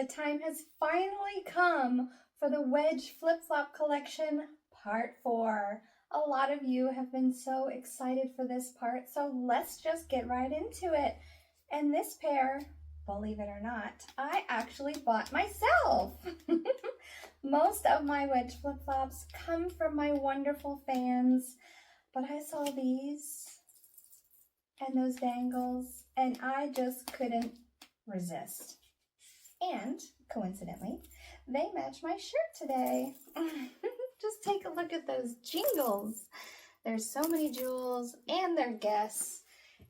the time has finally come for the Wedge flip-flop collection part 4. A lot of you have been so excited for this part, so let's just get right into it. And this pair, believe it or not, I actually bought myself. Most of my Wedge flip-flops come from my wonderful fans, but I saw these and those dangles and I just couldn't resist. And coincidentally, they match my shirt today. Just take a look at those jingles. There's so many jewels and they're guests.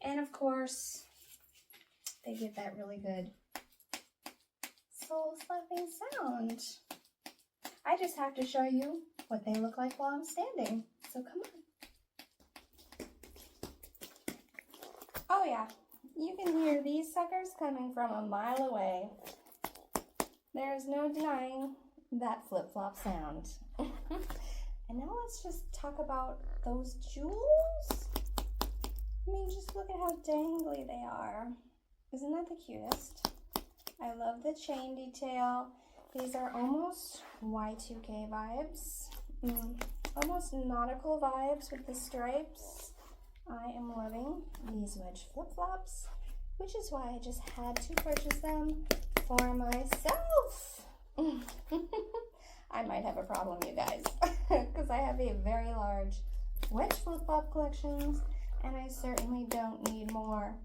And of course, they give that really good soul slapping sound. I just have to show you what they look like while I'm standing. So come on. Oh yeah, you can hear these suckers coming from a mile away. There's no denying that flip-flop sound. And now let's just talk about those jewels. I mean, just look at how dangly they are. Isn't that the cutest? I love the chain detail. These are almost Y2K vibes. Almost nautical vibes with the stripes. I am loving these Wedge flip-flops, which is why I just had to purchase them for myself. I might have a problem, you guys, because I have a very large Wedge flip-flop collection, and I certainly don't need more,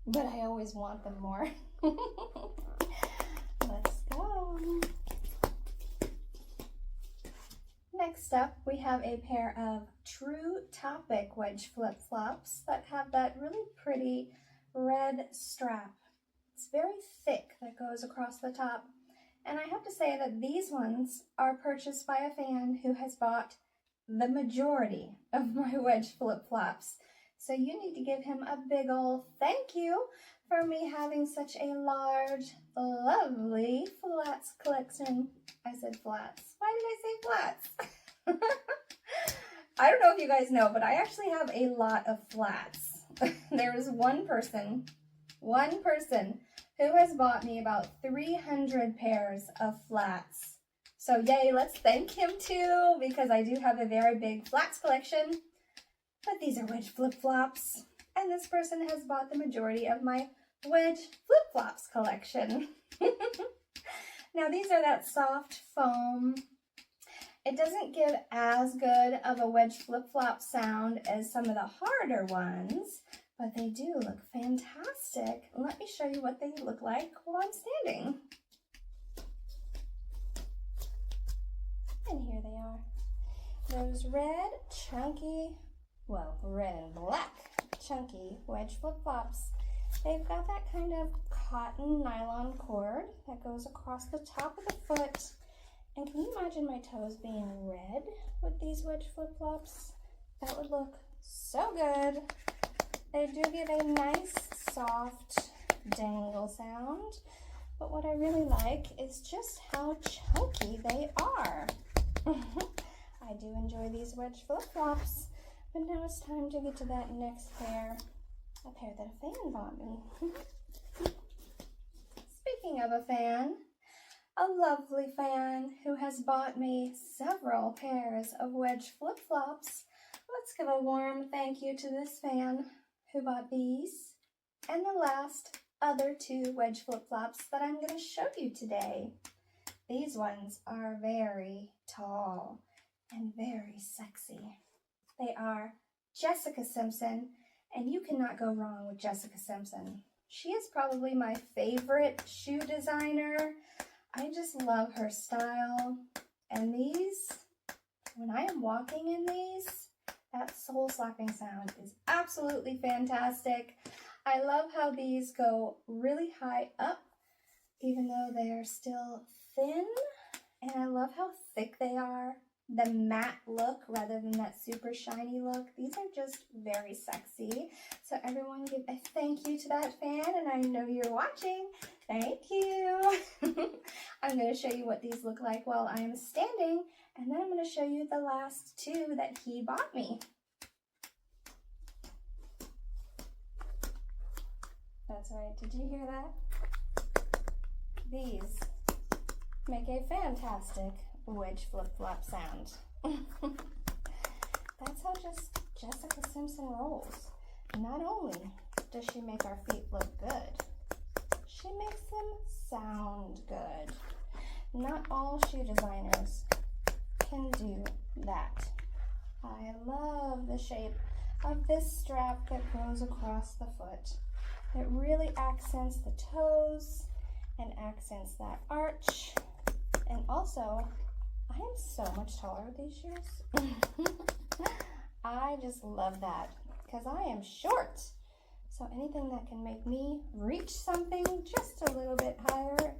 but I always want them more. Let's go. Next up, we have a pair of True Topic Wedge flip-flops that have that really pretty red strap. It's very thick that goes across the top. And I have to say that these ones are purchased by a fan who has bought the majority of my Wedge flip-flops. So you need to give him a big ol' thank you for me having such a large, lovely flats collection. I said flats. Why did I say flats? I don't know if you guys know, but I actually have a lot of flats. There is one person who has bought me about 300 pairs of flats. So yay, let's thank him too, because I do have a very big flats collection. But these are Wedge flip-flops, and this person has bought the majority of my Wedge flip-flops collection. Now these are that soft foam. It doesn't give as good of a Wedge flip-flop sound as some of the harder ones, but they do look fantastic. Let me show you what they look like while I'm standing. And here they are. Those red, chunky, well, red and black, chunky Wedge flip-flops. They've got that kind of cotton nylon cord that goes across the top of the foot. And can you imagine my toes being red with these Wedge flip-flops? That would look so good. They do give a nice, soft dangle sound, but what I really like is just how chunky they are. I do enjoy these Wedge flip-flops, but now it's time to get to that next pair, a pair that a fan bought me. Speaking of a fan, a lovely fan who has bought me several pairs of Wedge flip-flops. Let's give a warm thank you to this fan who bought these and the last other 2 Wedge flip-flops that I'm going to show you today. These ones are very tall and very sexy. They are Jessica Simpson, and you cannot go wrong with Jessica Simpson. She is probably my favorite shoe designer. I just love her style, and these, when I am walking in these, that soul slapping sound is absolutely fantastic. I love how these go really high up, even though they are still thin. And I love how thick they are. The matte look rather than that super shiny look. These are just very sexy. So everyone give a thank you to that fan, and I know you're watching. Thank you. I'm going to show you what these look like while I'm standing. And then I'm going to show you the last 2 that he bought me. That's right. Did you hear that? these make a fantastic wedge flip-flop sound. That's how just Jessica Simpson rolls. Not only does she make our feet look good, she makes them sound good. Not all shoe designers can do that. I love the shape of this strap that goes across the foot. It really accents the toes and accents that arch. And also, I am so much taller with these shoes. I just love that because I am short. So anything that can make me reach something just a little bit higher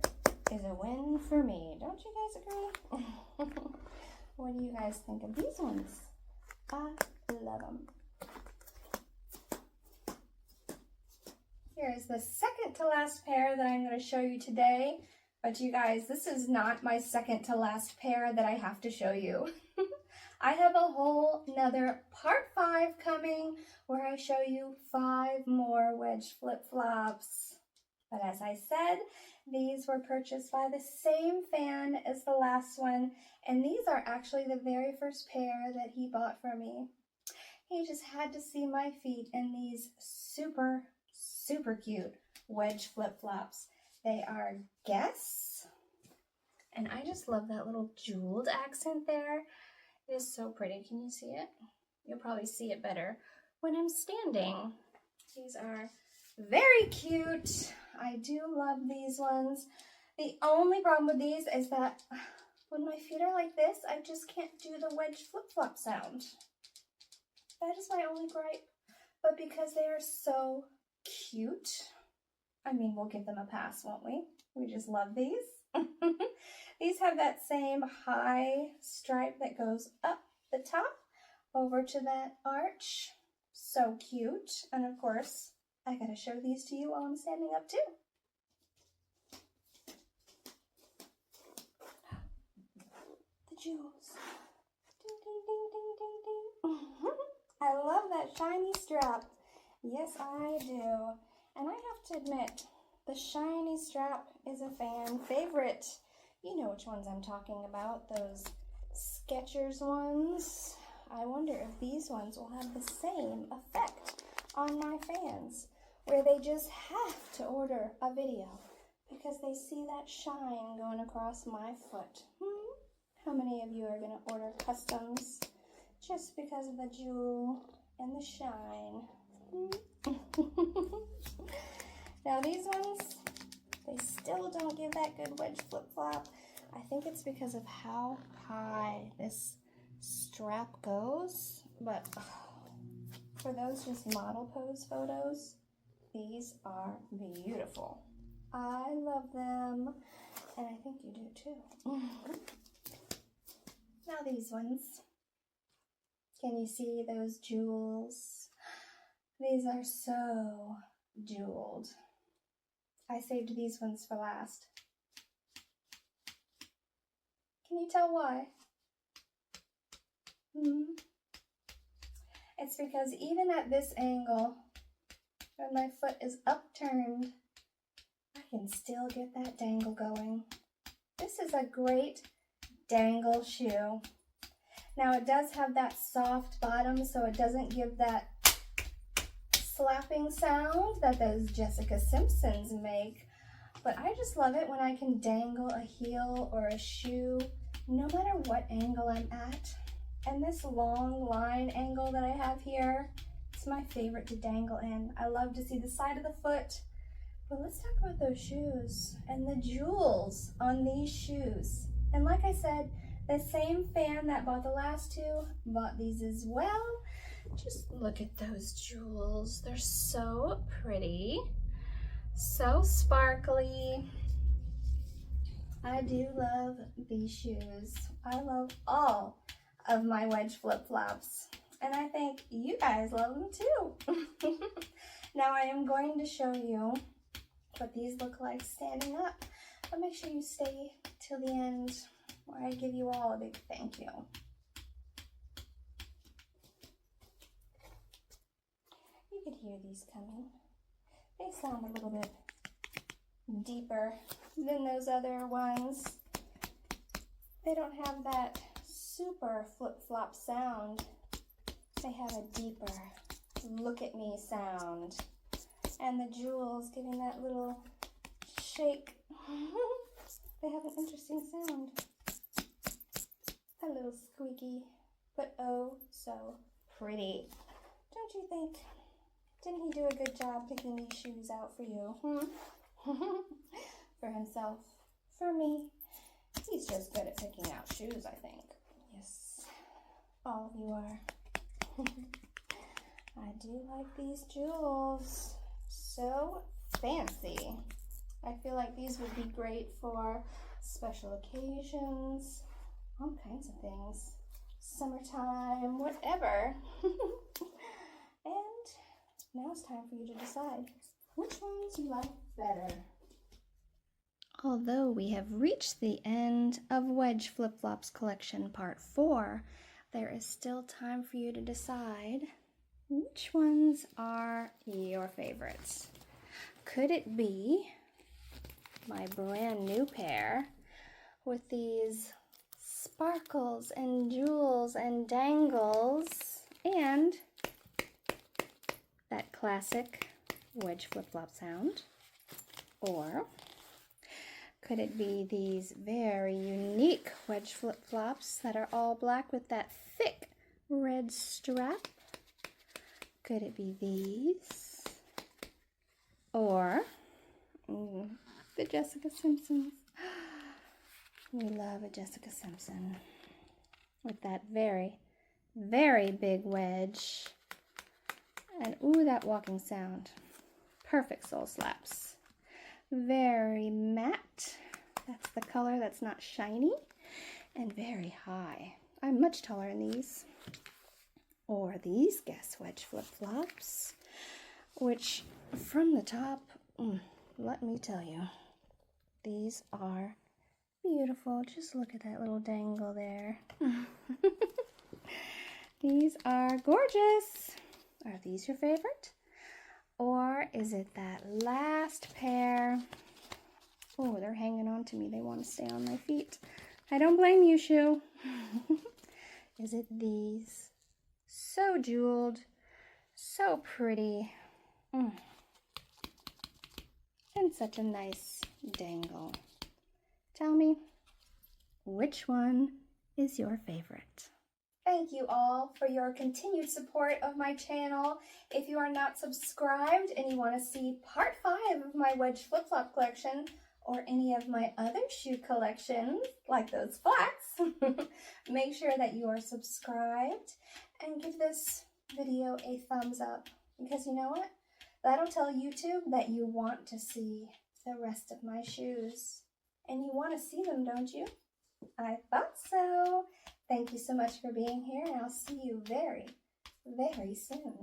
is a win for me. Don't you guys agree? What do you guys think of these ones? I love them. Here is the second to last pair that I'm going to show you today. But you guys, this is not my second to last pair that I have to show you. I have a whole nother part 5 coming where I show you 5 more wedge flip-flops. But as I said, these were purchased by the same fan as the last one, and these are actually the very first pair that he bought for me. He just had to see my feet in these super cute wedge flip-flops. They are Guess, and I just love that little jeweled accent there. It is so pretty. Can you see it? You'll probably see it better when I'm standing. These are very cute. I do love these ones. The only problem with these is that when my feet are like this, I just can't do the wedge flip-flop sound. That is my only gripe. But because they are so cute, I mean, we'll give them a pass, won't we? We just love these. These have that same high stripe that goes up the top over to that arch. So cute. And of course, I gotta show these to you while I'm standing up too. The jewels. Ding, ding, ding, ding, ding, ding. I love that shiny strap. Yes, I do. And I have to admit, the shiny strap is a fan favorite. You know which ones I'm talking about, those Skechers ones. I wonder if these ones will have the same effect on my fans, where they just have to order a video because they see that shine going across my foot. How many of you are going to order customs just because of the jewel and the shine? Now these ones, they still don't give that good wedge flip-flop. I think it's because of how high this strap goes, but for those just model pose photos, these are beautiful. I love them, and I think you do too. Now these ones, can you see those jewels? These are so jeweled. I saved these ones for last. Can you tell why? It's because even at this angle, when my foot is upturned, I can still get that dangle going. This is a great dangle shoe. Now it does have that soft bottom, so it doesn't give that slapping sound that those Jessica Simpsons make, but I just love it when I can dangle a heel or a shoe no matter what angle I'm at. And this long line angle that I have here, it's my favorite to dangle in. I love to see the side of the foot. But let's talk about those shoes and the jewels on these shoes. And like I said, the same fan that bought the last two bought these as well. Just look at those jewels. They're so pretty, so sparkly. I do love these shoes. I love all of my wedge flip-flops, and I think you guys love them too. Now I am going to show you what these look like standing up, but make sure you stay till the end where I give you all a big thank you. You could hear these coming. They sound a little bit deeper than those other ones. They don't have that super flip-flop sound. They have a deeper look at me sound. And the jewels giving that little shake. They have an interesting sound. A little squeaky, but oh so pretty. Don't you think? Didn't he do a good job picking these shoes out for you? For himself, for me. He's just good at picking out shoes, I think. Yes, all of you are. I do like these jewels. So fancy. I feel like these would be great for special occasions, all kinds of things. Summertime, whatever. And now it's time for you to decide which ones you like better. Although we have reached the end of Wedge Flip-Flops Collection Part 4, there is still time for you to decide which ones are your favorites. Could it be my brand new pair with these sparkles and jewels and dangles and that classic wedge flip-flop sound? Or could it be these very unique wedge flip-flops that are all black with that thick red strap? Could it be these? Or the Jessica Simpsons. We love a Jessica Simpson with that very, very big wedge. And ooh, that walking sound. Perfect sole slaps. Very matte. That's the color that's not shiny. And very high. I'm much taller than these. Or these Guess Wedge flip-flops, which from the top, let me tell you, these are beautiful. Just look at that little dangle there. These are gorgeous. Are these your favorite? Or is it that last pair? Oh, they're hanging on to me. They want to stay on my feet. I don't blame you, shoe. Is it these? So jeweled, so pretty, and such a nice dangle. Tell me, which one is your favorite? Thank you all for your continued support of my channel. If you are not subscribed and you want to see part 5 of my wedge flip-flop collection or any of my other shoe collections, like those flats, make sure that you are subscribed and give this video a thumbs up, because you know what? That'll tell YouTube that you want to see the rest of my shoes. And you want to see them, don't you? I thought so. Thank you so much for being here, and I'll see you very, very soon.